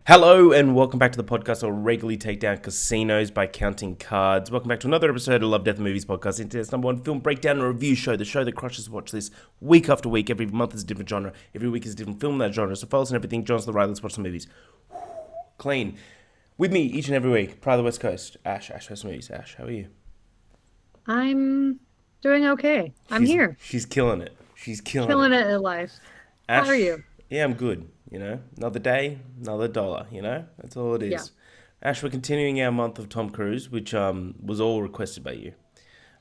Hello and welcome back to the podcast where we regularly take down casinos by counting cards. Welcome back to another episode of Love, Death, and Movies podcast, Internet's number one film breakdown and review show, the show that crushes watch this week after week. Every month is a different genre. Every week is a different film in that genre. So follow us and everything. John's to the right. Let's watch some movies. Clean. With me each and every week, Pride of the West Coast. Ash House Movies. Ash, how are you? I'm doing okay. I'm She's here, she's killing it. She's killing killing it. it in life. How are Ash, you? yeah, I'm good. Another day, another dollar. That's all it Yeah. is. Ash, we're continuing our month of Tom Cruise, which was all requested by you,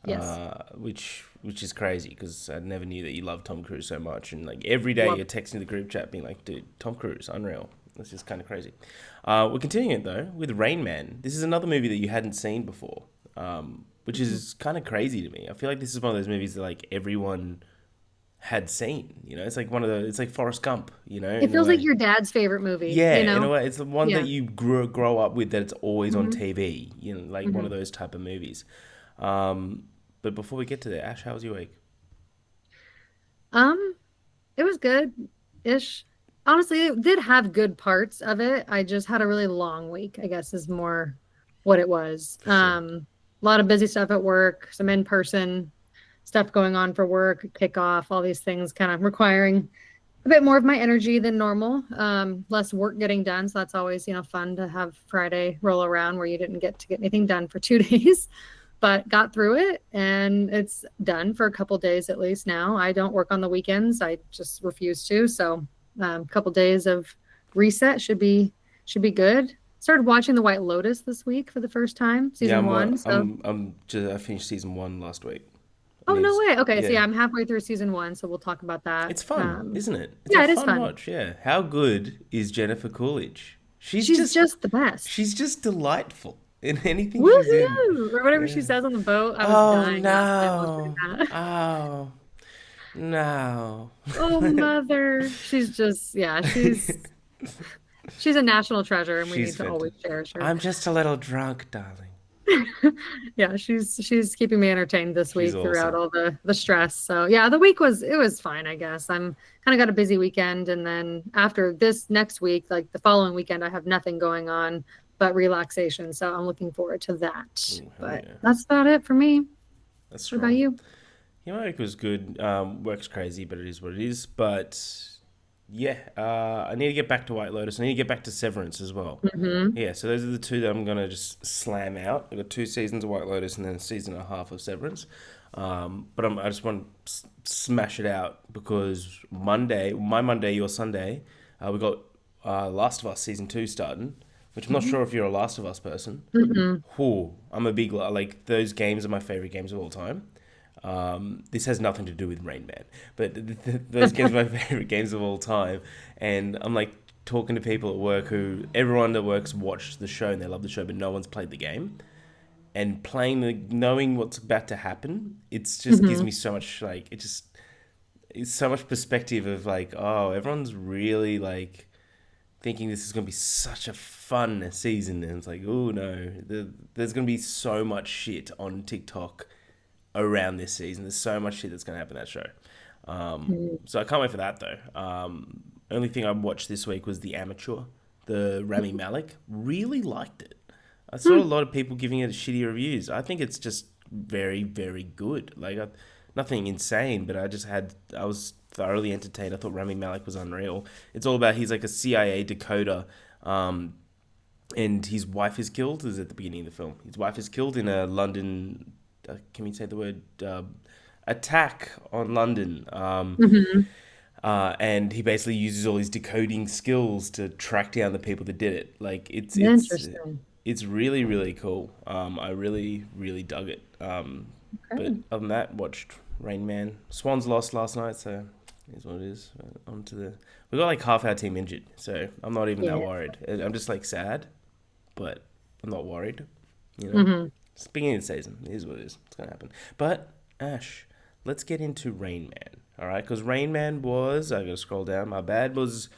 Yes. which is crazy because I never knew that you loved Tom Cruise so much, and like every day Love you're texting the group chat being like, "Dude, Tom Cruise, unreal." That's just kind of crazy. We're continuing it though with Rain Man. This is another movie that you hadn't seen before, which it. is kind of crazy to me. I feel like this is one of those movies that like everyone had seen. It's like it's like Forrest Gump. It In a feels like way. your dad's favorite movie, Yeah, you in a know? way, it's the one that Yeah. you grow up with that it's always on hmm TV. Like one of hmm those type of movies. Um, but before we get to that, Ash, how was your week? Um, it was good-ish. Honestly, it did have good parts of it. I just had a really long week, I guess is more what it was. For sure. A lot of busy stuff at work, some in-person stuff going on for work, kickoff, all these things kind of requiring a bit more of my energy than normal. Less work getting done. So that's always, fun to have Friday roll around where you didn't get to get anything done for 2 days, but got through it and it's done for a couple days at least now. I don't work on the weekends. I just refuse to. So a couple days of reset should be good. Started watching The White Lotus this week for the first time, Yeah, season one. So I finished season one last week. I oh mean, no it's way. Okay, so yeah, yeah, I'm halfway through season one, so we'll talk about that. it's fun, isn't it? It's a Yeah, it is fun fun. watch. Yeah, how good is Jennifer Coolidge? She's just the best. She's just delightful in anything she's in. Woohoo! Or whatever she Yeah. says on the boat. I was Oh dying last night watching no! that. Oh no! Oh, mother. She's just, yeah, she's a national treasure and we She's need to always fantastic. cherish her. I'm just a little drunk, darling. Yeah, she's keeping me entertained this She's week throughout awesome. all the stress. So yeah, the week was fine, I guess. I'm kind of got a busy weekend and then after this next week, like the following weekend, I have nothing going on but relaxation. So I'm looking forward to that. Ooh, hell But yeah. that's about it for me. That's What about strong. you? It was good. Work's crazy, but it is what it is. But yeah, I need to get back to White Lotus. I need to get back to Severance as well. hmm Yeah, so those are the two that I'm gonna just slam out. I've got 2 seasons of White Lotus and then a season and a half of Severance. But I just want to smash it out because my Monday, your Sunday, we got Last of Us season two starting. Which I'm not sure if you're a Last of Us person. hmm Whew, I'm a big like those games are my favorite games of all time. This has nothing to do with Rain Man, but those games are my favorite games of all time. And I'm like talking to people at work who everyone that works watched the show and they love the show, but no one's played the game. And knowing what's about to happen, it's just gives hmm me so much like it's so much perspective of like, oh, everyone's really like thinking this is going to be such a fun season. And it's like, oh no, there's going to be so much shit on TikTok around this season. There's so much shit that's going to happen in that show. So I can't wait for that though. Only thing I watched this week was The Amateur, the Rami Malek. Really liked it. I saw a lot of people giving it shitty reviews. I think it's just very, very good. Nothing insane, but I was thoroughly entertained. I thought Rami Malek was unreal. It's all about he's like a CIA decoder, and his wife is killed. This is at the beginning of the film. His wife is killed in a London. Can we say the word attack on London? hmm And he basically uses all his decoding skills to track down the people that did it. Like Interesting. it's really really cool. I really really dug it. But Okay. other than that, watched Rain Man. Swans lost last night, so is what it is. On to the we got like half our team injured, so I'm not even that Yeah. worried. I'm just like sad, but I'm not worried. You know, hmm it's the beginning of the season. It is what it is. It's gonna happen. But Ash, let's get into Rain Man. All right, because Rain Man was I gotta scroll down. My bad. Was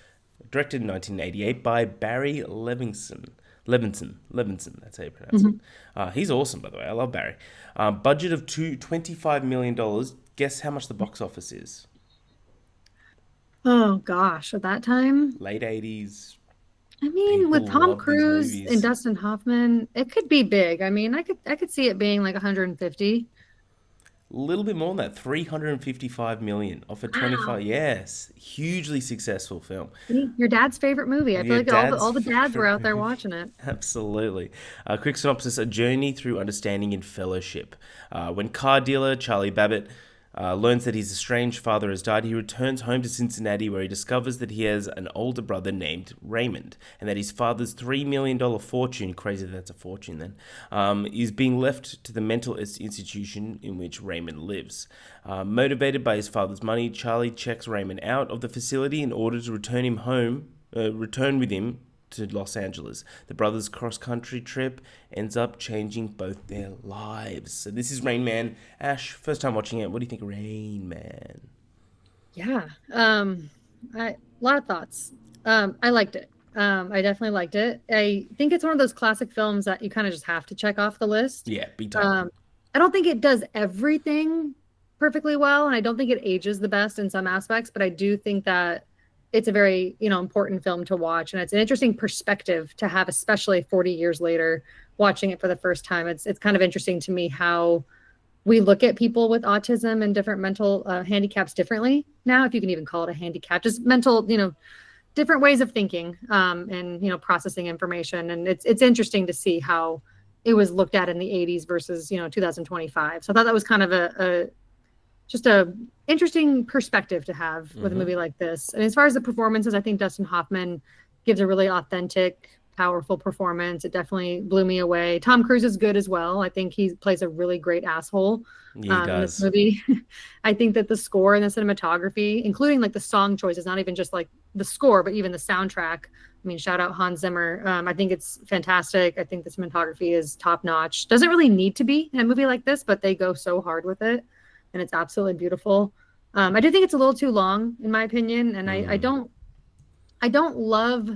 directed in 1988 by Barry Levinson. Levinson, that's how you pronounce it. hmm He's awesome, by the way. I love Barry. Budget of $25 million. Guess how much the box office is? Oh gosh, at that time, Late 80s. I mean, with People Tom love these Cruise and movies. Dustin Hoffman, it could be big. I mean, I could see it being like 150. A little bit more than that, 355 million off a 25. Wow. Yes, hugely successful film. See, your dad's favorite movie. I feel Your like all the dad's all the dads were favorite out there movie. watching it. Absolutely. Quick synopsis: A journey through understanding and fellowship. When car dealer Charlie Babbitt learns that his estranged father has died, he returns home to Cincinnati where he discovers that he has an older brother named Raymond and that his father's $3 million fortune, crazy that that's a fortune then, is being left to the mental institution in which Raymond lives. Motivated by his father's money, Charlie checks Raymond out of the facility in order to return with him to Los Angeles. The brothers' cross country trip ends up changing both their lives. So this is Rain Man. Ash, first time watching it. What do you think of Rain Man? Yeah. A lot of thoughts. I liked it. I definitely liked it. I think it's one of those classic films that you kind of just have to check off the list. Yeah, big time. Um, I don't think it does everything perfectly well, and I don't think it ages the best in some aspects, but I do think that it's a very, important film to watch, and it's an interesting perspective to have, especially 40 years later, watching it for the first time. It's kind of interesting to me how we look at people with autism and different mental handicaps differently now, if you can even call it a handicap, just mental, different ways of thinking, and processing information. And it's interesting to see how it was looked at in the 80s versus 2025. So I thought that was kind of a just a interesting perspective to have with a Mm-hmm. movie like this. And as far as the performances, I think Dustin Hoffman gives a really authentic, powerful performance. It definitely blew me away. Tom Cruise is good as well. I think he plays a really great asshole Yeah, he in this does. movie. I think that the score and the cinematography, including like the song choices, not even just like the score, but even the soundtrack. I mean, shout out Hans Zimmer. I think it's fantastic. I think the cinematography is top notch. Doesn't really need to be in a movie like this, but they go so hard with it, and it's absolutely beautiful. I do think it's a little too long, in my opinion, and Mm. I don't love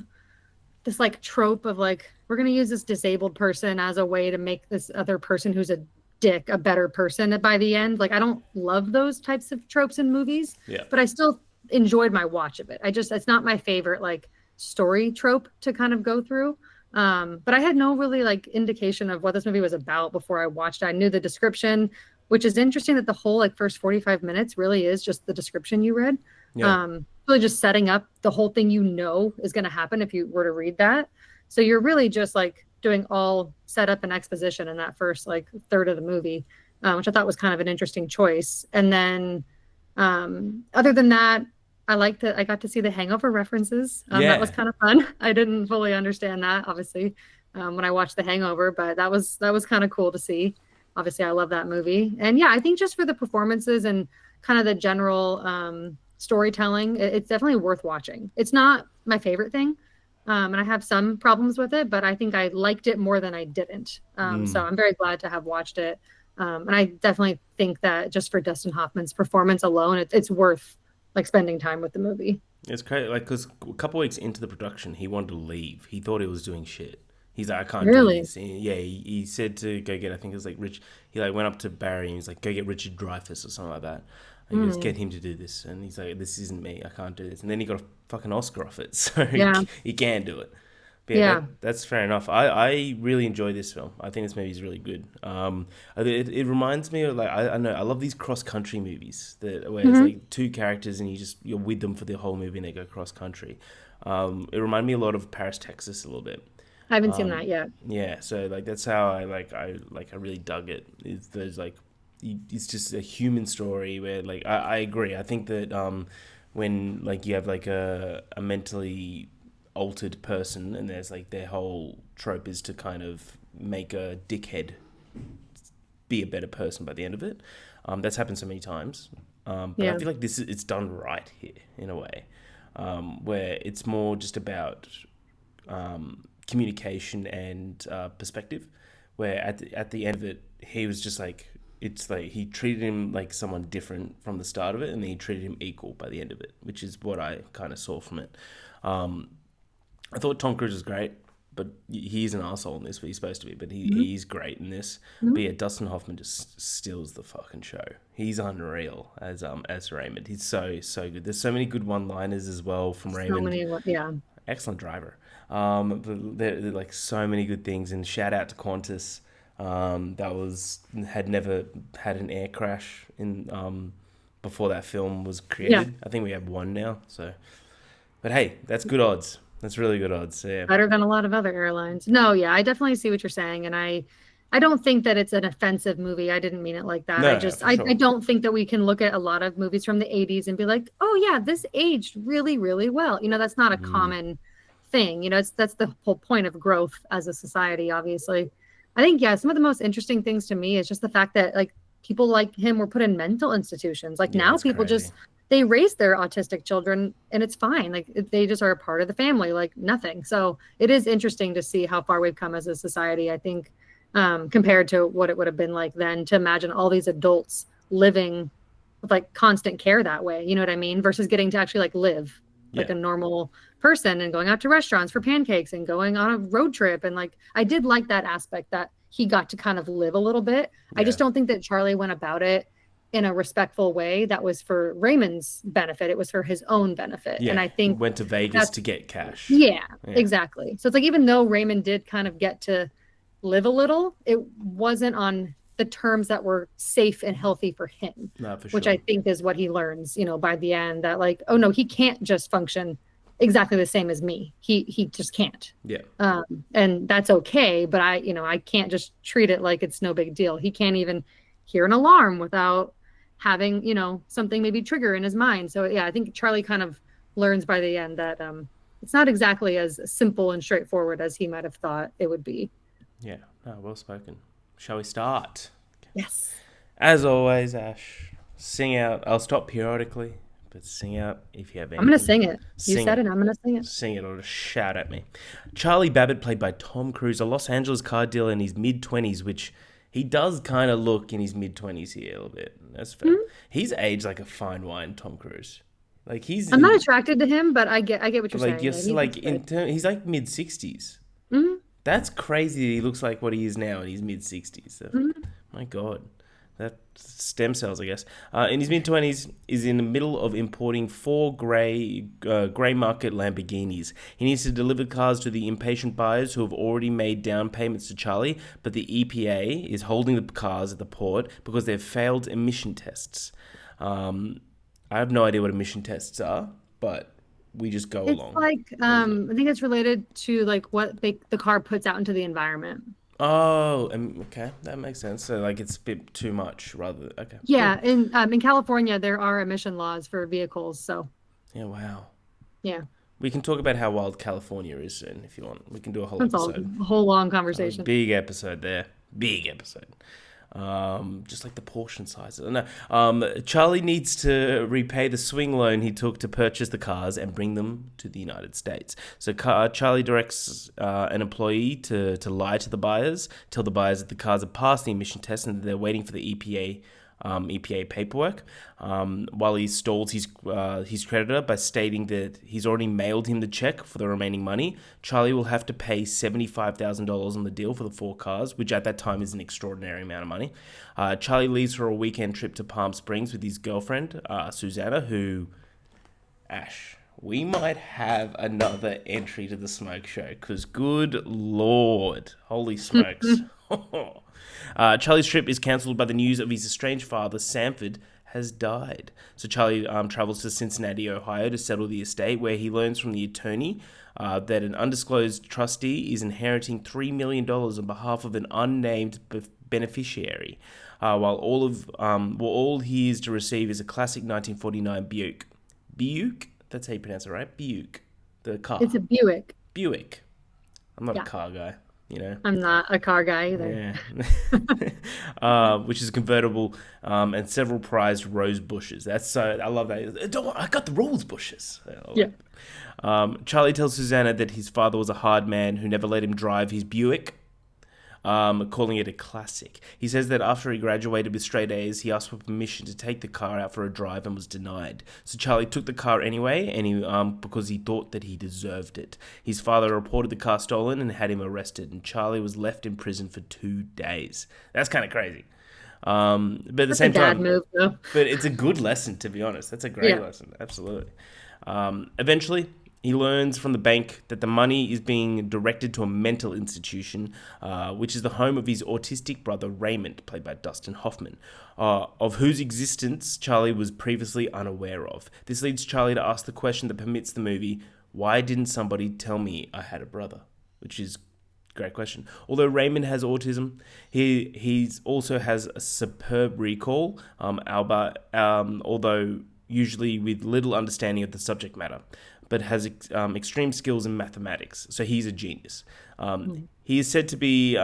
this like trope of like we're gonna use this disabled person as a way to make this other person who's a dick a better person by the end. Like I don't love those types of tropes in movies, Yeah. but I still enjoyed my watch of it. It's not my favorite like story trope to kind of go through. But I had no really like indication of what this movie was about before I watched it. I knew the description, which is interesting that the whole like first 45 minutes really is just the description you read. Yeah. Really just setting up the whole thing is going to happen if you were to read that. So you're really just like doing all setup and exposition in that first like third of the movie, which I thought was kind of an interesting choice. And then other than that, I liked that I got to see the Hangover references. That was Yeah. kind of fun. I didn't fully understand that, obviously, when I watched The Hangover, but that was kind of cool to see. Obviously, I love that movie, and yeah, I think just for the performances and kind of the general storytelling, it's definitely worth watching. It's not my favorite thing, and I have some problems with it, but I think I liked it more than I didn't. So Mm. I'm very glad to have watched it, and I definitely think that just for Dustin Hoffman's performance alone, it's worth like spending time with the movie. It's crazy, like, because a couple weeks into the production, he wanted to leave. He thought he was doing shit. He's like, I can't do Really? this. Yeah, he said to go get, I think it was like Rich. He like went up to Barry and he's like, go get Richard Dreyfuss or something like that. And he goes, Mm, get him to do this. And he's like, this isn't me. I can't do this. And then he got a fucking Oscar off it, so yeah, he can do it. But yeah, yeah. that's fair enough. I really enjoy this film. I think this movie is really good. It reminds me of like I know I love these cross country movies that where it's Hmm. like two characters and you're with them for the whole movie and they go cross country. It reminded me a lot of Paris, Texas a little bit. I haven't seen that yet. Yeah, so like that's how I really dug it. It's there's like it's just a human story where like I agree. I think that when like you have like a mentally altered person and there's like their whole trope is to kind of make a dickhead be a better person by the end of it. That's happened so many times. But I Yeah, feel like it's done right here in a way, where it's more just about communication and perspective. Where at the end of it, he was just like it's like he treated him like someone different from the start of it, and then he treated him equal by the end of it, which is what I kind of saw from it. Um, I thought Tom Cruise was great, but he's an asshole in this, but he's supposed to be. But hmm, he's great in this. hmm. But yeah, Dustin Hoffman just steals the fucking show. He's unreal as Raymond. He's so good. There's so many good one-liners as well from So Raymond, many. Yeah, excellent driver. There like so many good things, and shout out to Qantas. That was had never had an air crash in before that film was Yeah. created. I think we have one now. So, but hey, that's good odds. That's really good odds. So, yeah. Better than a lot of other airlines. No, yeah, I definitely see what you're saying, and I don't think that it's an offensive movie. I didn't mean it like that. No, no, no, for I sure. don't think that we can look at a lot of movies from the 80s and be like, "Oh yeah, this aged really, really well." That's not a Mm, common thing. That's the whole point of growth as a society, obviously. I think yeah, some of the most interesting things to me is just the fact that like people like him were put in mental institutions. Like yeah, now that's people crazy. just they raise their autistic children and it's fine. Like they just are a part of the family, like nothing. So it is interesting to see how far we've come as a society, I think, compared to what it would have been like then to imagine all these adults living with like constant care that way. You know what I mean? Versus getting to actually like live like Yeah, a normal person and going out to restaurants for pancakes and going on a road trip. And like, I did like that aspect that he got to kind of live a little bit. I yeah, just don't think that Charlie went about it in a respectful way that was for Raymond's benefit. It was for his own benefit. And yeah. I think Went to Vegas to that's, get cash. yeah, Yeah, exactly. So it's like, even though Raymond did kind of get to live a little, it wasn't on the terms that were safe and healthy for him, no, for which sure. I think is what he learns, by the end that like, oh no, he can't just function exactly the same as me. He just can't. Yeah, Um, and that's okay, but I can't just treat it like it's no big deal. He can't even hear an alarm without having, something maybe trigger in his mind. So yeah, I think Charlie kind of learns by the end that it's not exactly as simple and straightforward as he might have thought it would be. yeah. No, well spoken. Shall we start? Yes. As always, Ash, sing out. I'll stop periodically, but sing out if you have I'm gonna anything. sing it. You Sing said it. it, I'm gonna sing it. Sing it or just shout at me. Charlie Babbitt, played by Tom Cruise, a Los Angeles car dealer in his mid 20s, which he does kind of look in his mid 20s here a little bit. That's fair. Mhm. He's aged like a fine wine, Tom Cruise. Like he's I'm not attracted to him, but I get what you're like saying. you're Like, he like looks good. he's like mid 60s. Hmm. That's crazy that he looks like what he is now in his mid 60s. Hmm. My God. That stem cells, I guess. In his mid 20s, is in the middle of importing four grey market Lamborghinis. He needs to deliver cars to the impatient buyers who have already made down payments to Charlie, but the EPA is holding the cars at the port because they've failed emission tests. Um, I have no idea what emission tests are, but we just go It's along. like What is it? I think it's related to like what the car puts out into the environment. Oh, okay, that makes sense. So like it's a bit too much, rather. Okay, cool. Yeah, in California there are emission laws for vehicles, so Yeah, wow. yeah, We can talk about how wild California is soon if you want. We can do a whole that's all episode. a whole long A conversation. big episode there. Big episode. Just like the portion sizes. No, Charlie needs to repay the swing loan he took to purchase the cars and bring them to the United States. So Charlie directs an employee to lie to the buyers, tell the buyers that the cars have passed the emission test and that they're waiting for the EPA paperwork, while he stalls his creditor by stating that he's already mailed him the check for the remaining money. Charlie will have to pay $75,000 on the deal for the four cars, which at that time is an extraordinary amount of money. Charlie leaves for a weekend trip to Palm Springs with his girlfriend, Susanna, who, Ash, we might have another entry to the smoke show because good lord, holy smokes. Charlie's trip is cancelled by the news of his estranged father, Sanford, has died. So Charlie travels to Cincinnati, Ohio to settle the estate, where he learns from the attorney that an undisclosed trustee is inheriting $3 million on behalf of an unnamed beneficiary, while all he is to receive is a classic 1949 Buick. Buick? That's how you pronounce it, right? Buick. The It's car. a Buick. Buick. I'm not a Yeah, car guy, you know. I'm not a car guy either. Yeah. Which is convertible, and several prized rose bushes. That's so. I love that. I got the rose bushes. Yeah. Charlie tells Susanna that his father was a hard man who never let him drive his Buick, calling it a classic. He says that after he graduated with straight A's, he asked for permission to take the car out for a drive and was denied. So Charlie took the car anyway, and because he thought that he deserved it. His father reported the car stolen and had him arrested, and Charlie was left in prison for 2 days. That's kind of crazy. But at the That's a same dad time, move though. but it's a good lesson, to be honest. That's a great Yeah. lesson, absolutely. Eventually, He learns from the bank that the money is being directed to a mental institution, which is the home of his autistic brother Raymond, played by Dustin Hoffman, of whose existence Charlie was previously unaware of. This leads Charlie to ask the question that permits the movie, why didn't somebody tell me I had a brother? Which is a great question. Although Raymond has autism, he also has a superb recall, although usually with little understanding of the subject matter, but has extreme skills in mathematics. So he's a genius. He is said to be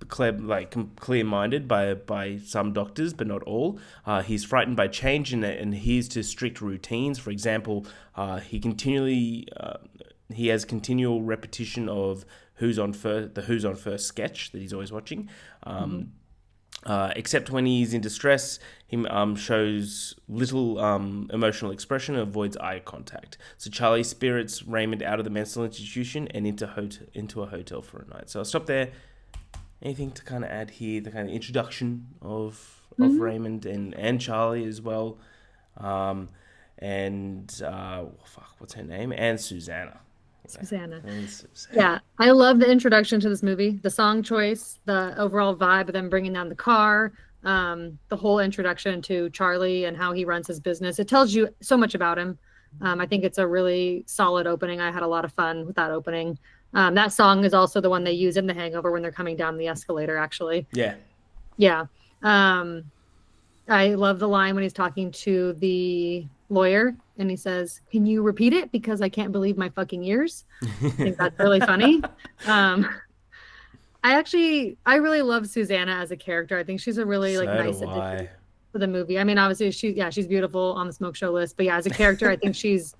clear-minded by some doctors, but not all. He's frightened by change and adheres to strict routines. For example, he has continual repetition of the Who's on First sketch that he's always watching. Except when he's in distress, he shows little emotional expression and avoids eye contact. So Charlie spirits Raymond out of the mental institution and into a hotel for a night. So I'll stop there. Anything to kind of add here? The kind of introduction of Raymond and Charlie as well, what's her name? And Susanna. Susanna. Yeah, I love the introduction to this movie, the song choice, the overall vibe of them bringing down the car, the whole introduction to Charlie and how he runs his business. It tells you so much about him. I think it's a really solid opening. I had a lot of fun with that opening. That song is also the one they use in The Hangover when they're coming down the escalator, actually. Yeah. Yeah. I love the line when he's talking to the lawyer and he says, "Can you repeat it? Because I can't believe my fucking ears." I think that's really funny. I really love Susanna as a character. I think she's a really nice addition to the movie. I mean, obviously she's beautiful on the smoke show list, but yeah, as a character, I think she's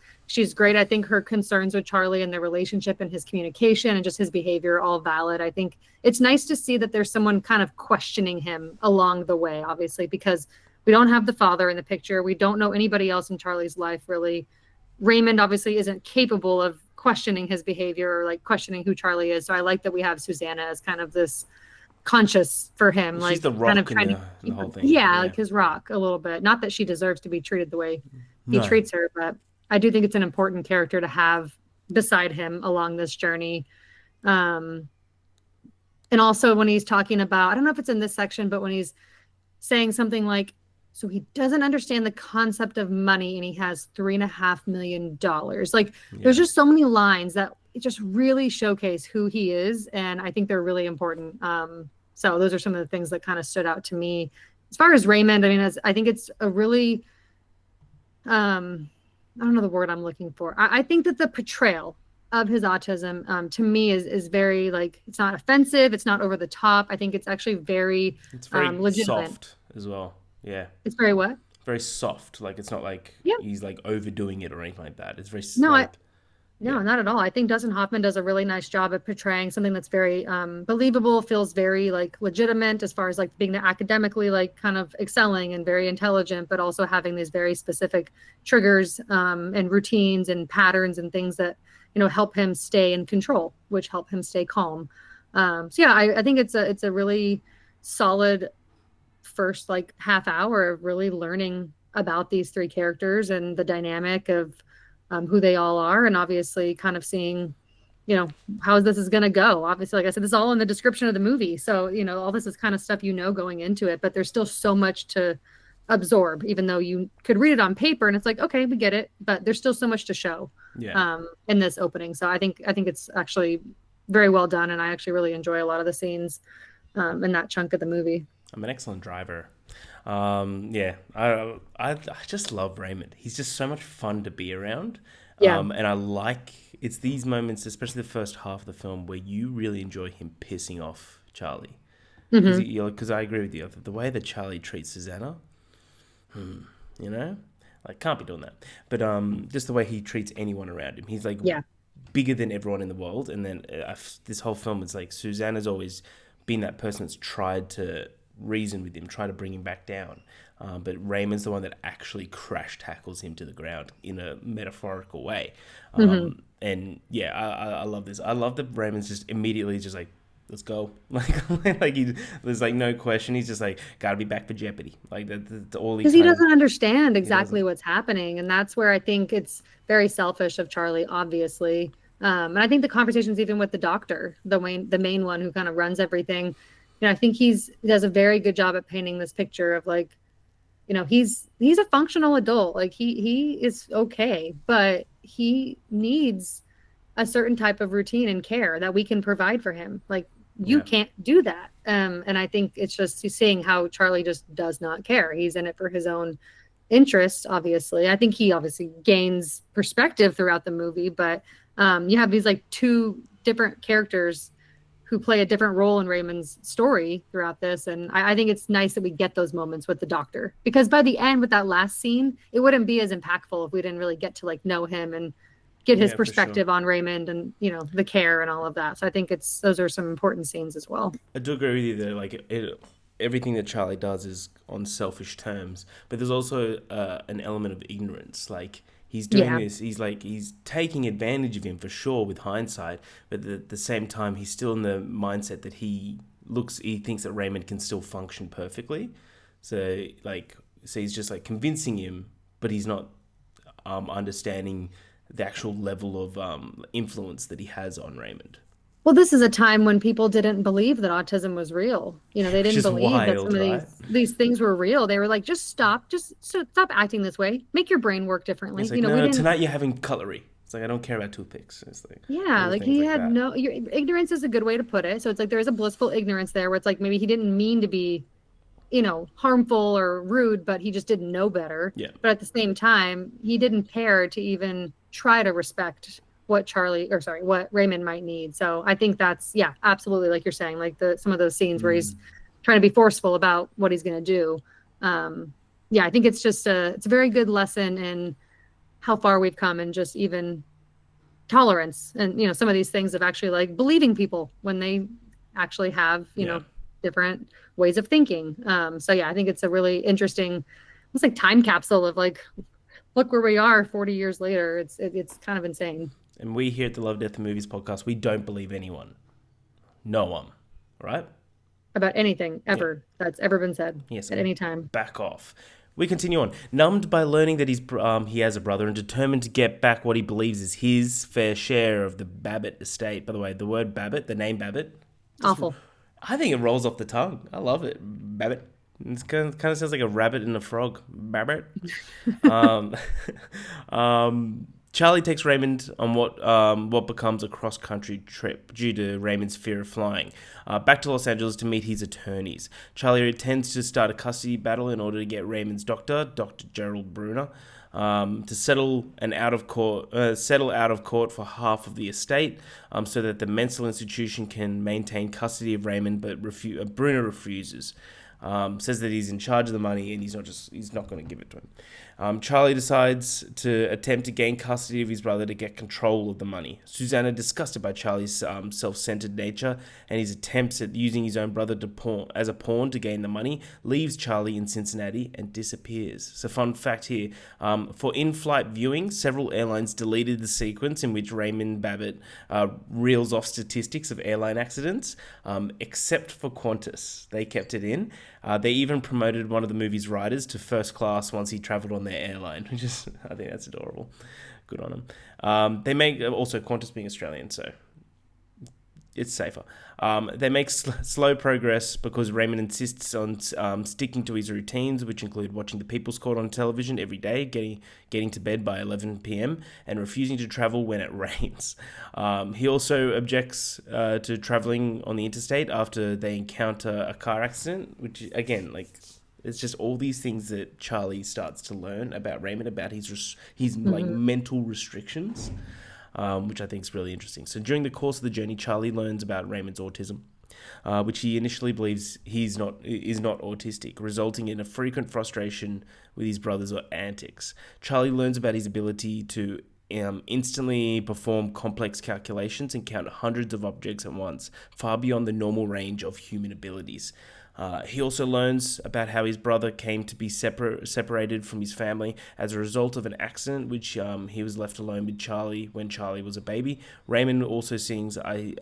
great. I think her concerns with Charlie and their relationship and his communication and just his behavior are all valid. I think it's nice to see that there's someone kind of questioning him along the way, obviously, because we don't have the father in the picture. We don't know anybody else in Charlie's life, really. Raymond obviously isn't capable of questioning his behavior or questioning who Charlie is. So I like that we have Susanna as kind of this conscious for him. She's the rock kind of trying the whole thing. Yeah, like his rock a little bit. Not that she deserves to be treated the way he treats her, but I do think it's an important character to have beside him along this journey. And also when he's talking about, I don't know if it's in this section, but when he's saying something like, so he doesn't understand the concept of money and he has $3.5 million. There's just so many lines that just really showcase who he is. And I think they're really important. So those are some of the things that kind of stood out to me. As far as Raymond, I mean, I think it's a really, I don't know the word I'm looking for. I think that the portrayal of his autism to me is very it's not offensive. It's not over the top. I think it's actually very legitimate. Soft as well. Yeah. It's very what? Very soft. It's not he's overdoing it or anything like that. It's very No, not at all. I think Dustin Hoffman does a really nice job at portraying something that's very believable, feels very legitimate as far as being academically kind of excelling and very intelligent, but also having these very specific triggers and routines and patterns and things that help him stay in control, which help him stay calm. So yeah, I think it's a really solid first half hour of really learning about these three characters and the dynamic of who they all are, and obviously kind of seeing how this is going to go. Obviously, like I said, this is all in the description of the movie, so all this is kind of stuff going into it, but there's still so much to absorb, even though you could read it on paper and it's okay, we get it, but there's still so much to show in this opening. So I think it's actually very well done, and I actually really enjoy a lot of the scenes in that chunk of the movie. I'm an excellent driver. I just love Raymond. He's just so much fun to be around. And I like it's these moments, especially the first half of the film, where you really enjoy him pissing off Charlie. Because I agree with you, the way that Charlie treats Susanna, can't be doing that. But just the way he treats anyone around him, he's bigger than everyone in the world. And then this whole film is Susanna's always been that person that's tried to reason with him, try to bring him back down. But Raymond's the one that actually crash tackles him to the ground in a metaphorical way. And yeah, I love this. I love that Raymond's just immediately just let's go. There's like no question. He's just like, gotta be back for Jeopardy. Like that's all he Because he kind of. doesn't understand He doesn't. exactly what's happening. And that's where I think it's very selfish of Charlie, obviously. And I think the conversations even with the doctor, the main one who kind of runs everything, I think he does a very good job at painting this picture of like, he's a functional adult. Like he is okay, but he needs a certain type of routine and care that we can provide for him. Like you Yeah. can't do that. And I think it's just seeing how Charlie just does not care. He's in it for his own interest, obviously. I think he obviously gains perspective throughout the movie, but you have these like two different characters who play a different role in Raymond's story throughout this. And I think it's nice that we get those moments with the doctor, because by the end with that last scene, it wouldn't be as impactful if we didn't really get to like know him and get his Yeah, for sure. perspective on Raymond and, the care and all of that. So I think those are some important scenes as well. I do agree with you that everything that Charlie does is on selfish terms, but there's also an element of ignorance. Like he's doing Yeah. this, he's taking advantage of him for sure with hindsight, but at the same time, he's still in the mindset that he thinks that Raymond can still function perfectly. So so he's just like convincing him, but he's not understanding the actual level of influence that he has on Raymond. Well, this is a time when people didn't believe that autism was real. They Which didn't is believe that some wild, of right? these things were real. They were like, just stop acting this way. Make your brain work differently. It's like, We no, didn't. tonight you're having cutlery. It's like, I don't care about toothpicks. It's like Yeah, little like things he like had that. no ignorance is a good way to put it. So it's like there is a blissful ignorance there where it's like maybe he didn't mean to be, harmful or rude, but he just didn't know better. Yeah. But at the same time, he didn't care to even try to respect what Raymond might need. So I think that's, yeah, absolutely. Like you're saying, like some of those scenes where he's trying to be forceful about what he's going to do. Yeah, I think it's a very good lesson in how far we've come and just even tolerance and some of these things of actually like believing people when they actually have Yeah. different ways of thinking. So yeah, I think it's a really interesting, it's like time capsule of like, look where we are 40 years later. It's kind of insane. And we here at the Love, Death, and Movies podcast, we don't believe anyone. No one. Right? About anything Yeah. ever that's ever been said Yes. at any time. Back off. We continue on. Numbed by learning that he has a brother and determined to get back what he believes is his fair share of the Babbitt estate. By the way, the word Babbitt, the name Babbitt, just Awful. I think it rolls off the tongue. I love it. Babbitt. It kind of sounds like a rabbit and a frog. Babbitt. um, Charlie takes Raymond on what becomes a cross-country trip due to Raymond's fear of flying, back to Los Angeles to meet his attorneys. Charlie intends to start a custody battle in order to get Raymond's doctor, Dr. Gerald Bruner, to settle out of court for half of the estate, so that the mental institution can maintain custody of Raymond. But Bruner refuses. Says that he's in charge of the money and he's not going to give it to him. Charlie decides to attempt to gain custody of his brother to get control of the money. Susanna, disgusted by Charlie's self-centered nature and his attempts at using his own brother as a pawn to gain the money, leaves Charlie in Cincinnati and disappears. So fun fact here, for in-flight viewing, several airlines deleted the sequence in which Raymond Babbitt reels off statistics of airline accidents, except for Qantas. They kept it in. They even promoted one of the movie's writers to first class once he travelled on their airline, which is, I think that's adorable. Good on them. They make, also Qantas being Australian, so it's safer. They make slow progress because Raymond insists on sticking to his routines, which include watching the People's Court on television every day, getting to bed by 11 p.m, and refusing to travel when it rains. He also objects to traveling on the interstate after they encounter a car accident, which, again, like, it's just all these things that Charlie starts to learn about Raymond, about his like mental restrictions. Which I think is really interesting. So during the course of the journey, Charlie learns about Raymond's autism, which he initially believes is not autistic, resulting in a frequent frustration with his brother's antics. Charlie learns about his ability to instantly perform complex calculations and count hundreds of objects at once, far beyond the normal range of human abilities. He also learns about how his brother came to be separated from his family as a result of an accident, which he was left alone with Charlie when Charlie was a baby. Raymond also sings I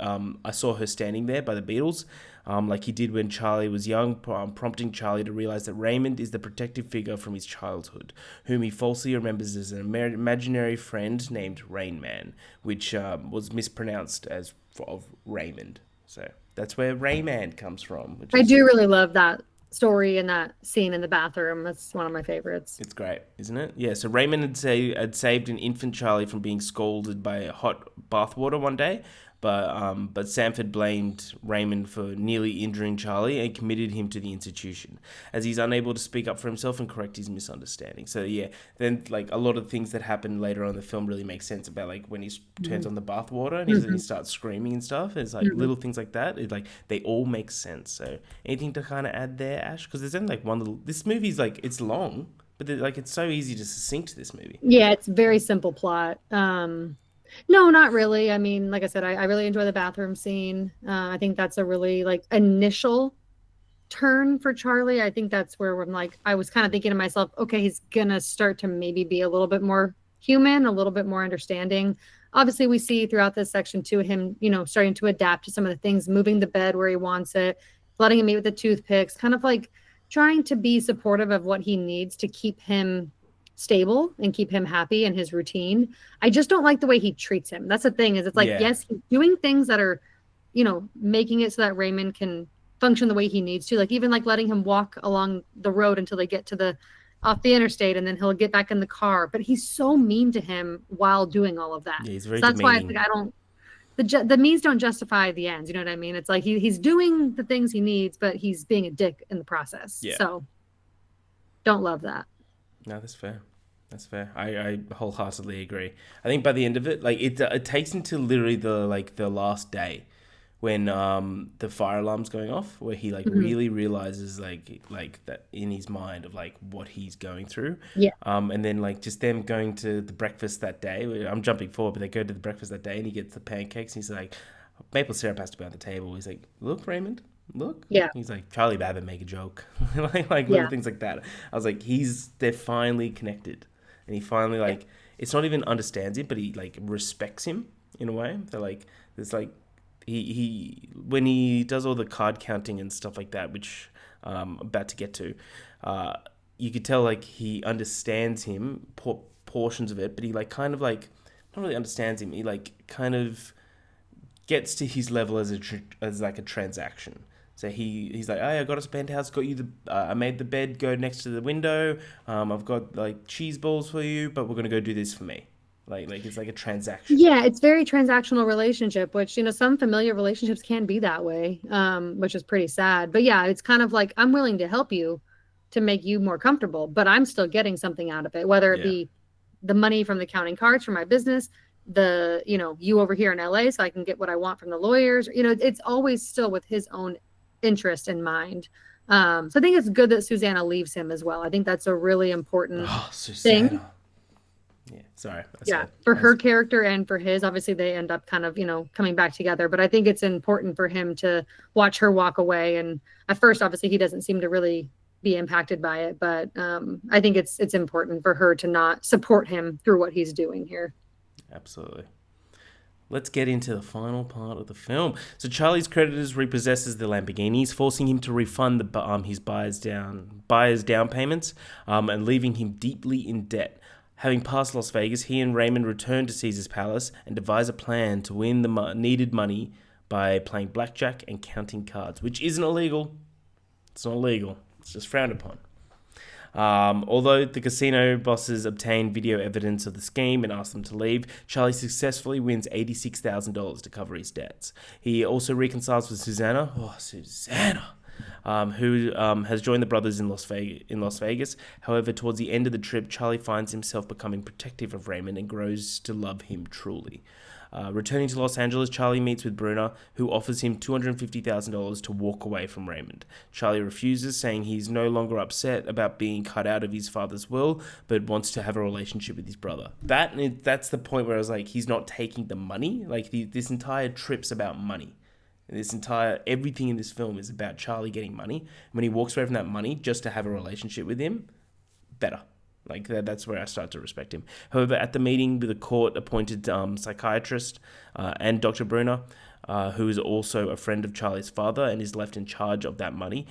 Saw Her Standing There by the Beatles, like he did when Charlie was young, prompting Charlie to realize that Raymond is the protective figure from his childhood, whom he falsely remembers as an imaginary friend named Rain Man, which was mispronounced as of Raymond. So that's where Rayman comes from, which I is do really love that story and that scene in the bathroom. That's one of my favorites. it's great, isn't it? Yeah. So Raymond had saved an infant Charlie from being scalded by hot bathwater one day, but Sanford blamed Raymond for nearly injuring Charlie and committed him to the institution, as he's unable to speak up for himself and correct his misunderstanding. So yeah, then like a lot of things that happen later on in the film really make sense about like when he turns on the bathwater and he starts screaming and stuff. It's like little things like that. It's like they all make sense. So anything to kind of add there, Ash? Because there's only like one little. This movie's like it's long, but like it's so easy to succinct this movie. Yeah, it's very simple plot. No, not really. I mean, like I said, I really enjoy the bathroom scene. I think that's a really like initial turn for Charlie. I think that's where I'm like, I was kind of thinking to myself, okay, he's gonna start to maybe be a little bit more human, a little bit more understanding. Obviously, we see throughout this section too him, starting to adapt to some of the things, moving the bed where he wants it, letting him eat with the toothpicks, kind of like trying to be supportive of what he needs to keep him stable and keep him happy in his routine. I just don't like the way he treats him. That's the thing, is it's like, Yeah. yes, he's doing things that are, making it so that Raymond can function the way he needs to. Like even like letting him walk along the road until they get to the off the interstate and then he'll get back in the car. But he's so mean to him while doing all of that. Yeah, he's very So that's why demeaning. I don't the means don't justify the ends. You know what I mean? It's like he's doing the things he needs, but he's being a dick in the process. Yeah. So don't love that. No, that's fair. That's fair. I wholeheartedly agree. I think by the end of it, like it takes until literally the last day when the fire alarm's going off, where he like really realizes like that in his mind of like what he's going through. Yeah. And then like just them going to the breakfast that day. I'm jumping forward, but they go to the breakfast that day and he gets the pancakes and he's like, maple syrup has to be on the table. He's like, look, Raymond, look. Yeah. He's like, Charlie Babbitt make a joke. like little things like that. I was like, they're finally connected. And he finally like it's not even understands him, but he like respects him in a way. They're like there's like he when he does all the card counting and stuff like that, which I'm about to get to, you could tell like he understands him portions of it, but he like kind of like not really understands him. He like kind of gets to his level as like a transaction. So he's like, hey, I got us a penthouse, got you I made the bed go next to the window. I've got like cheese balls for you, but we're gonna go do this for me. Like it's like a transaction. Yeah, it's very transactional relationship, which, some familiar relationships can be that way, which is pretty sad. But yeah, it's kind of like, I'm willing to help you to make you more comfortable, but I'm still getting something out of it, whether it be the money from the counting cards for my business, you over here in LA so I can get what I want from the lawyers. It's always still with his own interest in mind. So I think it's good that Susanna leaves him as well. I think that's a really important thing. Yeah, sorry. For her character and for his, obviously they end up kind of, coming back together. But I think it's important for him to watch her walk away. And at first, obviously, he doesn't seem to really be impacted by it. But I think it's important for her to not support him through what he's doing here. Absolutely. Let's get into the final part of the film. So Charlie's creditors repossesses the Lamborghinis, forcing him to refund his buyer's down payments, and leaving him deeply in debt. Having passed Las Vegas, he and Raymond return to Caesar's palace and devise a plan to win the needed money by playing blackjack and counting cards, which isn't illegal. It's not illegal. It's just frowned upon. Although the casino bosses obtain video evidence of the scheme and ask them to leave, Charlie successfully wins $86,000 to cover his debts. He also reconciles with Susanna. Oh, Susanna! Who has joined the brothers in Las Vegas. However, towards the end of the trip, Charlie finds himself becoming protective of Raymond and grows to love him truly. Returning to Los Angeles, Charlie meets with Bruna, who offers him $250,000 to walk away from Raymond. Charlie refuses, saying he's no longer upset about being cut out of his father's will, but wants to have a relationship with his brother. That's the point where I was like, he's not taking the money. Like, this entire trip's about money. Everything in this film is about Charlie getting money. When he walks away from that money just to have a relationship with him, better. Like that's where I start to respect him. However, at the meeting with the court-appointed psychiatrist and Dr. Bruner, who is also a friend of Charlie's father and is left in charge of that money,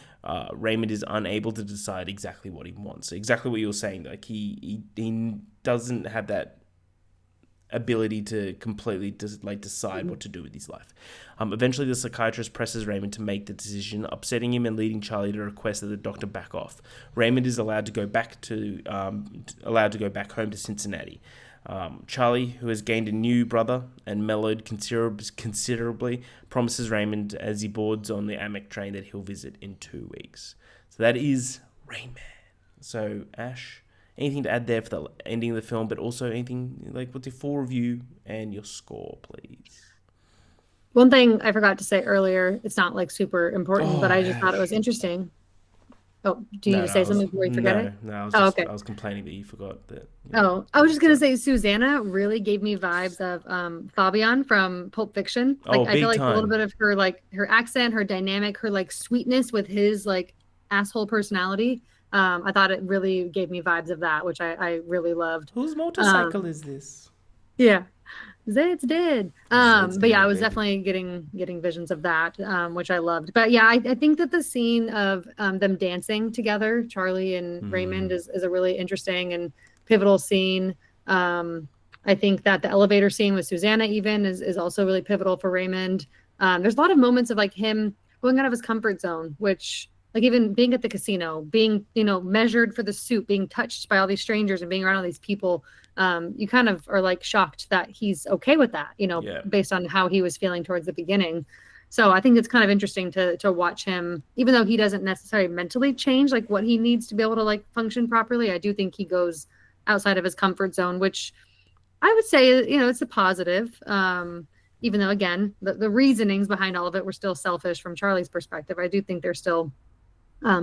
Raymond is unable to decide exactly what he wants. Exactly what you were saying. Like he doesn't have that ability to completely decide what to do with his life. Eventually, the psychiatrist presses Raymond to make the decision, upsetting him and leading Charlie to request that the doctor back off. Raymond is allowed to go back home to Cincinnati. Charlie, who has gained a new brother and mellowed considerably, promises Raymond as he boards on the Amtrak train that he'll visit in 2 weeks. So that is Rain Man. So Ash, anything to add there for the ending of the film, but also anything like what's your full review and your score, please? One thing I forgot to say earlier, it's not like super important, but Oh, I just thought it Ash. was interesting. Oh, do you need No, to no, say something before you forget it? no. Oh, okay. I was complaining that you forgot that. Oh, I was just gonna say Susanna really gave me vibes of Fabian from Pulp Fiction. Oh, Like I feel big like a little time. bit of her like her accent, her dynamic, her like sweetness with his like asshole personality. I thought it really gave me vibes of that, which I really loved. Whose motorcycle Um, is this? yeah. Zed's dead. Zed's But yeah, I dead, was baby. definitely getting visions of that, which I loved. But yeah, I think that the scene of them dancing together, Charlie and Raymond, Hmm. is a really interesting and pivotal scene. I think that the elevator scene with Susanna even is also really pivotal for Raymond. There's a lot of moments of like him going out of his comfort zone, which like even being at the casino, being, measured for the suit, being touched by all these strangers and being around all these people, you kind of are like shocked that he's okay with that, Yeah. based on how he was feeling towards the beginning. So I think it's kind of interesting to watch him, even though he doesn't necessarily mentally change like what he needs to be able to like function properly. I do think he goes outside of his comfort zone, which I would say, it's a positive. Even though again, the reasonings behind all of it were still selfish from Charlie's perspective. I do think they're still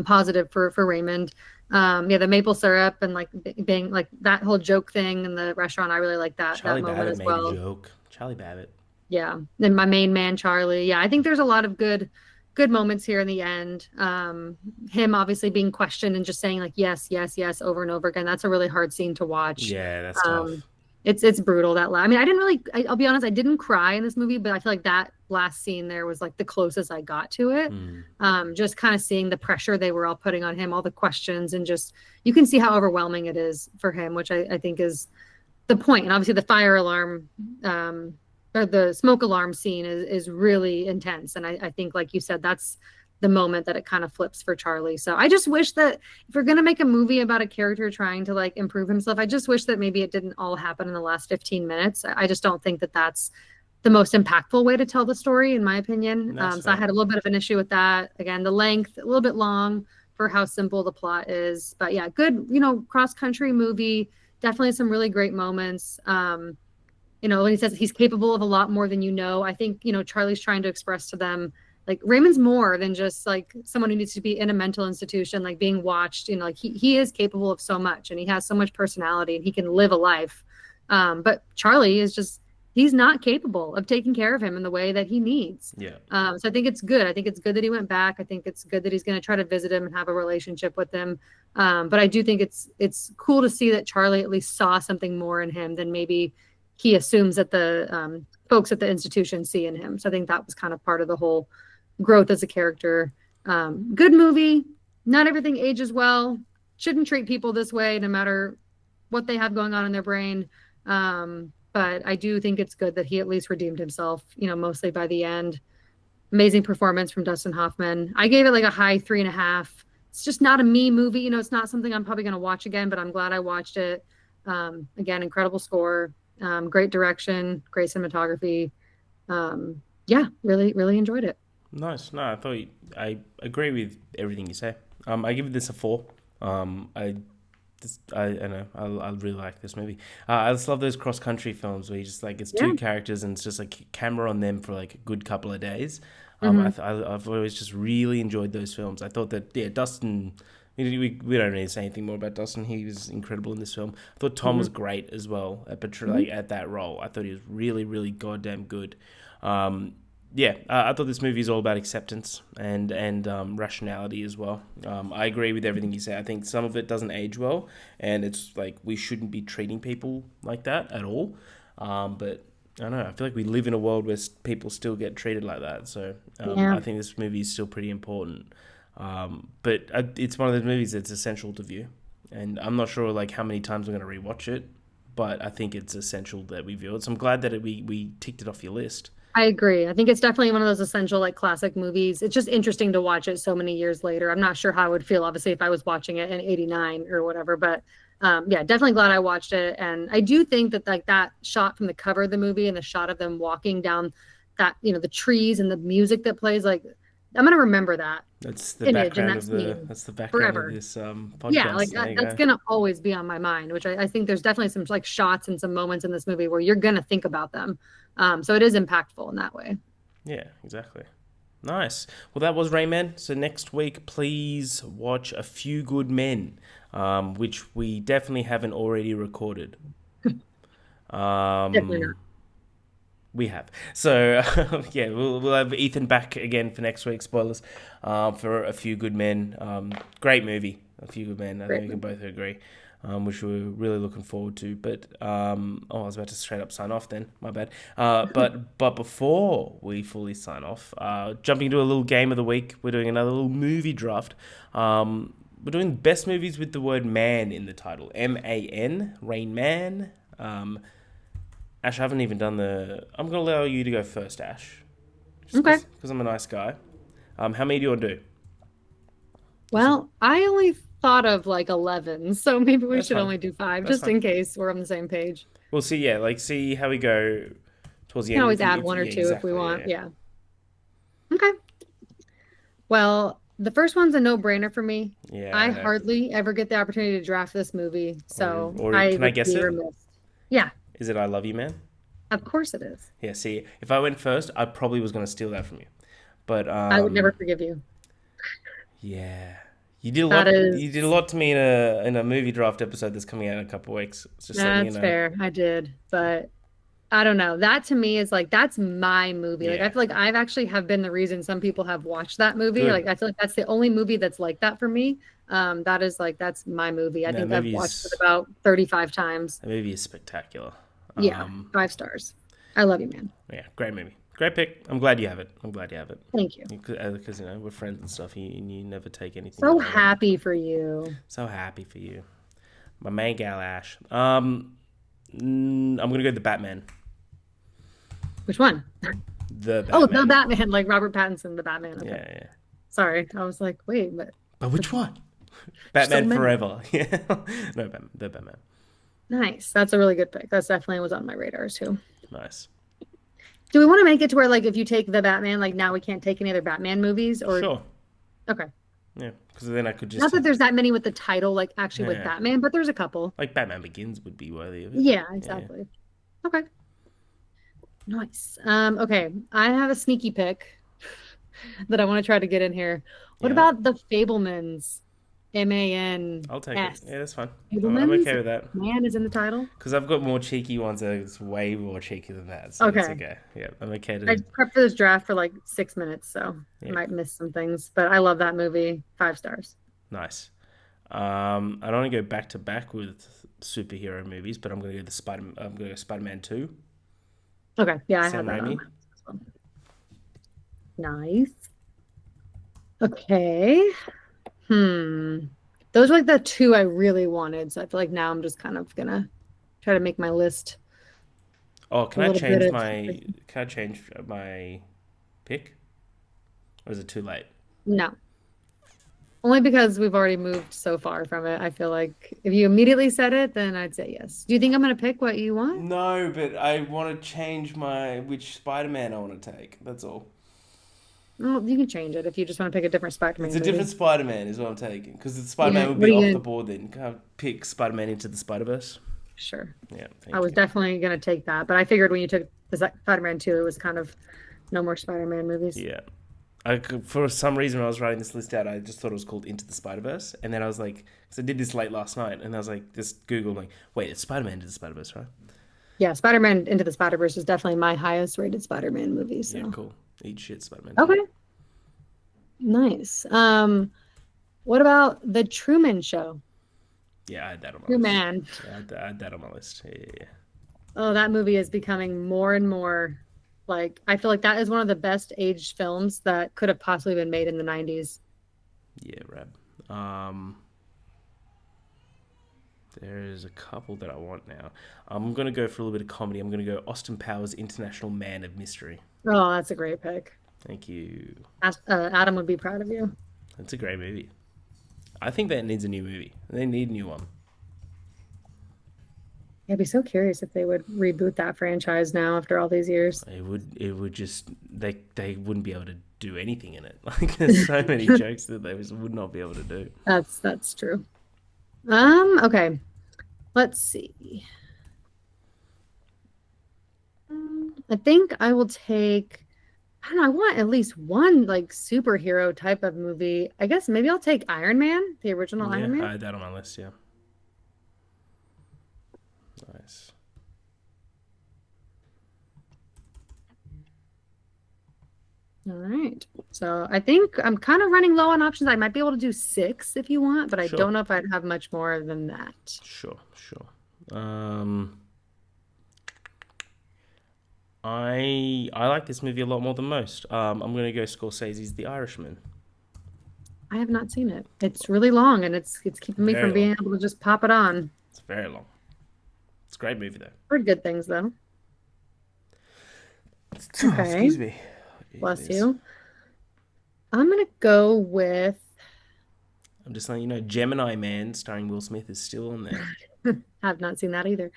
positive for Raymond. Yeah, the maple syrup and like being like that whole joke thing in the restaurant. I really like that Charlie moment Babbitt as made a well. joke. Charlie Babbitt. Yeah, and my main man Charlie. Yeah, I think there's a lot of good moments here in the end. Him obviously being questioned and just saying like yes, yes, yes over and over again. That's a really hard scene to watch. Yeah, that's Um, tough. it's brutal that I mean, I didn't really. I'll be honest, I didn't cry in this movie, but I feel like that last scene there was like the closest I got to it. Hmm. Just kind of seeing the pressure they were all putting on him, all the questions, and just you can see how overwhelming it is for him, which I think is the point. And obviously, the fire alarm or the smoke alarm scene is really intense. And I think, like you said, that's the moment that it kind of flips for Charlie. So I just wish that if we're gonna make a movie about a character trying to like improve himself, I just wish that maybe it didn't all happen in the last 15 minutes. I just don't think that that's the most impactful way to tell the story, in my opinion. That's So I fair. had a little bit of an issue with that. Again, the length, a little bit long for how simple the plot is. But yeah, good, cross country movie. Definitely some really great moments. When he says he's capable of a lot more than you know, I think, Charlie's trying to express to them like Raymond's more than just like someone who needs to be in a mental institution, like being watched, like he is capable of so much and he has so much personality and he can live a life. But Charlie is just, he's not capable of taking care of him in the way that he needs. Yeah. So I think it's good. I think it's good that he went back. I think it's good that he's going to try to visit him and have a relationship with him. But I do think it's cool to see that Charlie at least saw something more in him than maybe he assumes that the folks at the institution see in him. So I think that was kind of part of the whole growth as a character. Good movie. Not everything ages well. Shouldn't treat people this way, no matter what they have going on in their brain. But I do think it's good that he at least redeemed himself, mostly by the end. Amazing performance from Dustin Hoffman. I gave it like a high 3.5. It's just not a me movie. It's not something I'm probably going to watch again, but I'm glad I watched it. Again, incredible score, great direction, great cinematography. Yeah, really, really enjoyed it. Nice. No, I agree with everything you say. I give this a 4. I don't know. I really like this movie. I just love those cross country films where you just like it's Yeah. two characters and it's just like camera on them for like a good couple of days. Hmm. I've always just really enjoyed those films. I thought that Dustin. We don't need to say anything more about Dustin. He was incredible in this film. I thought Tom was Hmm. great as well at Hmm. at that role. I thought he was really really goddamn good. Um, yeah, I thought this movie is all about acceptance and rationality as well. I agree with everything you say. I think some of it doesn't age well, and it's like we shouldn't be treating people like that at all. But I don't know. I feel like we live in a world where people still get treated like that. So Yeah, I think this movie is still pretty important. But it's one of those movies that's essential to view, and I'm not sure like how many times I'm going to rewatch it, but I think it's essential that we view it. So I'm glad that we ticked it off your list. I agree. I think it's definitely one of those essential like classic movies. It's just interesting to watch it so many years later. I'm not sure how I would feel obviously if I was watching it in 89 or whatever, but yeah, definitely glad I watched it. And I do think that like that shot from the cover of the movie and the shot of them walking down that, the trees and the music that plays, like I'm gonna remember that image and that scene That's the background of forever. this Yeah, like podcast. There you that's go. gonna always be on my mind, which I think there's definitely some like shots and some moments in this movie where you're gonna think about them. So it is impactful in that way. Yeah, exactly. Nice. Well, that was Rayman. So next week, please watch A Few Good Men, which we definitely haven't already recorded. Definitely not. Um, we have. So yeah, we'll have Ethan back again for next week. Spoilers for A Few Good Men. Great movie, A Few Good Men. I think Great we can movie. both agree. Which we're really looking forward to. But I was about to straight up sign off. Then my bad. But before we fully sign off, jumping into a little game of the week, we're doing another little movie draft. We're doing best movies with the word "man" in the title. MAN, Rain Man. Ash, I haven't even done the. I'm gonna allow you to go first, Ash, just Okay. because I'm a nice guy. How many do you want to do? Just, Well, I only thought of like 11, so maybe we that's should fine. only do five That's just fine. in case we're on the same page. We'll see. Yeah, like see how we go towards the We can end. always add If one or yeah, two if we exactly. want. Yeah. Yeah. Okay. Well, the first one's a no-brainer for me. Yeah, I I know. hardly ever get the opportunity to draft this movie, so Or I can I would guess be it? remiss. Yeah, Is it "I Love You, Man"? of course it is. Yeah. See, if I went first, I probably was gonna steal that from you. But I would never forgive you. yeah, you did a That lot. You did a is, lot to me in a movie draft episode that's coming out in a couple of weeks. It's just letting you that's know. fair. I did, but I don't know. That to me is like that's my movie. Like I Yeah. feel like I've actually have been the reason some people have watched that movie. Good. Like I feel like that's the only movie that's like that for me. That is like that's my movie. I That think I've watched it movie's about 35 times. that movie is spectacular. Yeah, Um, 5 stars. I love you, man. yeah, great movie. Great pick. I'm glad you have it. I'm glad you have it. Thank you. Because we're friends and stuff. You never take anything So that I want. happy for you. So happy for you, my main gal Ash. I'm gonna go the Batman. Which one? The Oh, the Batman. Batman, like Robert Pattinson, the Batman. Okay. Yeah, yeah. Sorry. I was like, wait, but But which one? there's so Batman many. Forever. Yeah. No, Batman. The Batman. Nice. That's a really good pick. That's definitely was on my radars too. Nice. Do we want to make it to where like if you take the Batman, like now we can't take any other Batman movies or Sure. okay. Yeah. Because then I could Not just that there's that many with the title, like actually with yeah, Batman, but there's a couple. like Batman Begins would be worthy of it. Yeah, Yeah. exactly. Okay. Nice. Okay. I have a sneaky pick that I want to try to get in here. What Yeah. about the Fablemans? MANS. I'll take it. Yeah, that's fine. I'm Fablemans? okay with that. Man is in the title. Because I've got more cheeky ones that's way more cheeky than that. So it's Okay. okay. Yeah, I'm okay I to. prepped for this draft for like 6 minutes, so I Yeah, might miss some things, but I love that movie. 5 stars. nice. I don't want to go back to back with superhero movies, but I'm gonna go the Spider. I'm gonna go Spider-Man 2. Okay. Yeah, I Sam had that on Raimi. my list as well. Nice. Okay. Hmm. Those are like the two I really wanted. So I feel like now I'm just kind of gonna try to make my list Oh, a little bit of Can I change my pick, or is it too late? no. Only because we've already moved so far from it. I feel like if you immediately said it, then I'd say yes. Do you think I'm gonna pick what you want? No, but I want to change my which Spider-Man I want to take. That's all. Well, you can change it if you just want to pick a different It's Spider-Man a different movie. Spider-Man is what I'm taking because the Yeah. Spider-Man would What be are you off the gonna? board then. Can I pick Spider-Man into the Spider-Verse? Sure. Yeah, I thank was you. definitely gonna take that, but I figured when you took the Spider-Man 2, it was kind of no more Spider-Man movies. Yeah. For some reason, when I was writing this list out, I just thought it was called Into the Spider Verse, and then I was like, because I did this late last night, and I was like, just Google, like, wait, it's Spider Man Into the Spider Verse, right? Yeah, Spider-Man Into the Spider-Verse is definitely my highest rated Spider-Man movie. Yeah, So cool. Eat shit, Spider-Man 2. Okay, nice. What about The Truman Show? Yeah, I had that on my list. Truman. Yeah, I had that on my list. Yeah, yeah, Oh, that movie is becoming more and more like I feel like that is one of the best aged films that could have possibly been made in the 90s. yeah. Yeah, Rab. Um, there's a couple that I want now. I'm gonna go for a little bit of comedy. I'm gonna go Austin Powers, International Man of Mystery. Oh, that's a great pick. Thank you. Adam would be proud of you. That's a great movie. I think that needs a new movie. They need a new one. I'd be so curious if they would reboot that franchise now after all these years. It would just they wouldn't be able to do anything in it. Like there's so many jokes that they just would not be able to do. That's true. Okay. Let's see. I think I will take, I don't know, I want at least one like superhero type of movie. I guess maybe I'll take Iron Man, the original Yeah, Iron I Man. had that on my list. Yeah, nice. All right. So I think I'm kind of running low on options. I might be able to do six if you want, but I Sure, don't know if I'd have much more than that. sure. I like this movie a lot more than most. I'm gonna go Scorsese's The Irishman. I have not seen it. It's really long and it's keeping me Very from long. being able to just pop it on. It's very long. It's a great movie though. Heard good things though. Okay. Excuse me. Bless Jeez. you. I'm gonna go with I'm just letting you know, Gemini Man, starring Will Smith, is still on there. have not seen that either.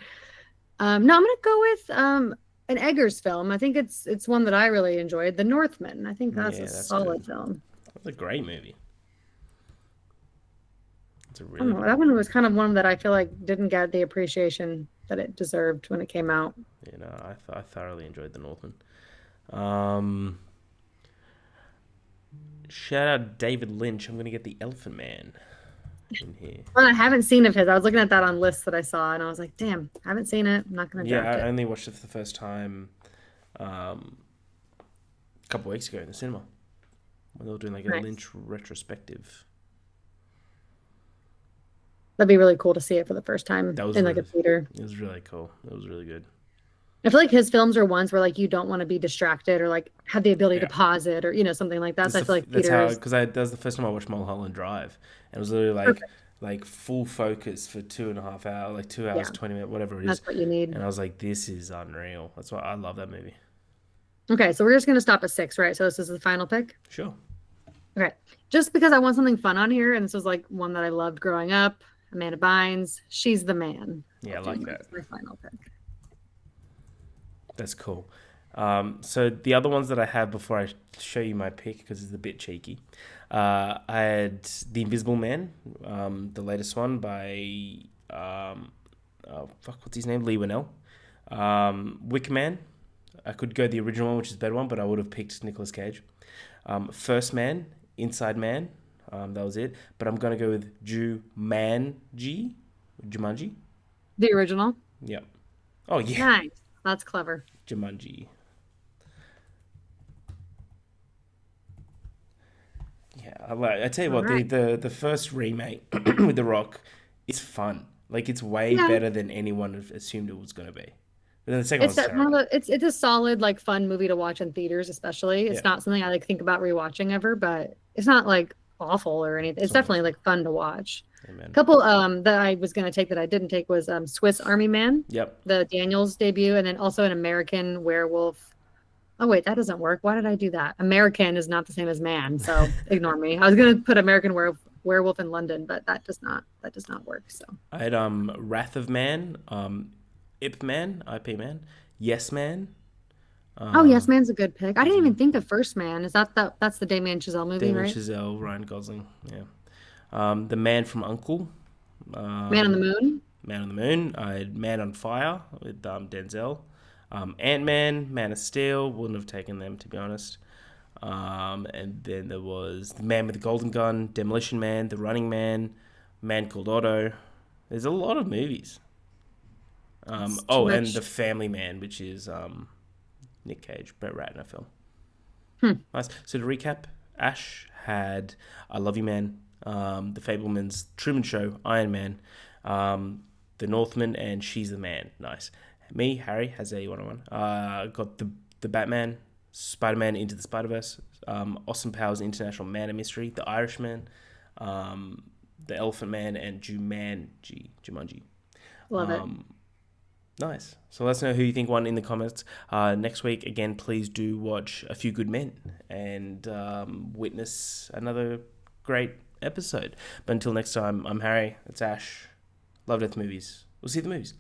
No, I'm gonna go with an Eggers film. I think it's one that I really enjoyed, The Northman. I think that's a Yeah, that's good. solid film. That's a great movie. It's a I don't really know, good that one movie. was kind of one that I feel like didn't get the appreciation that it deserved when it came out. You know, I thoroughly enjoyed The Northman. Um, Shout out David Lynch. I'm gonna get The Elephant Man in here. Well, I haven't seen of his. I was looking at that on lists that I saw, and I was like, "Damn, I haven't seen it. I'm not gonna Yeah, draft I it." only watched it for the first time um, a couple of weeks ago in the cinema when they were doing like a Nice. Lynch retrospective. That'd be really cool to see it for the first time That was in like a really, theater. it was really cool. It was really good. I feel like his films are ones where like you don't want to be distracted or like have the ability to Yeah, pause it or something like that. So I feel like that's how theaters because I that was the first time I watched Mulholland Drive, and it was literally perfect. like full focus for 2.5 hours, like 2 hours Yeah, 20 minutes, whatever it is, that's what you need. and I was like, this is unreal. That's why I love that movie. Okay, so we're just gonna stop at six, right? So this is the final pick. Sure. Okay, just because I want something fun on here, and this was like one that I loved growing up. Amanda Bynes, she's the man. Yeah, I'll I do like my, that. my final pick. That's cool. So the other ones that I have before I show you my pick because it's a bit cheeky, I had The Invisible Man, the latest one by oh fuck, what's his name? Lee Winnell. Wicker Man. I could go the original one, which is the better one, but I would have picked Nicolas Cage. First Man, Inside Man. That was it. But I'm gonna go with Jumanji. Jumanji. The original. Yep. Oh yeah, Nice. That's clever. Jumanji. Yeah, I tell you All what, right. the first remake with The Rock is fun. Like it's way Yeah. better than anyone assumed it was gonna be. But then the second It's one's that one terrible. of the, it's a solid like fun movie to watch in theaters, especially. Yeah, It's not something I like think about rewatching ever, but it's not like awful or anything. it's It's not definitely awful. like fun to watch. A Amen. couple that I was gonna take that I didn't take was Swiss Army Man, Yep. the Daniels debut, and then also an American Werewolf. Oh wait, that doesn't work. Why did I do that? American is not the same as man, so ignore me. I was gonna put American Werewolf in London, but that does not work. So I had Wrath of Man, IP Man, Yes Man, oh yes, uh, man's a good pick. I didn't mhm, even think of First Man. Is that's the Damien Chazelle movie, Damien right? Chazelle, Ryan Gosling. Yeah. The Man from Uncle, Man on the um, Moon. Man on the Moon. I had Man on Fire with Denzel. Ant Man, Man of Steel. Wouldn't have taken them to be honest. And then there was The Man with the Golden Gun, Demolition Man, The Running Man, Man Called Otto. There's a lot of movies. It's too Oh, and much. The Family Man, which is Nick Cage, Brett Ratner film. Nice. So to recap, Ash had I Love You Man, The Fablemans, Truman Show, Iron Man, The Northman, and She's the Man. Nice. Me, Harry, has a one-on-one. Got the Batman, Spider-Man Into the Spider-Verse, Austin Powers International Man of Mystery, The Irishman, The Elephant Man, and Jumanji. Love it. Nice. So let us know who you think won in the comments. Next week, again, please do watch A Few Good Men and witness another great episode. But until next time, I'm Harry. It's Ash. Love Death Movies. We'll see you at the movies.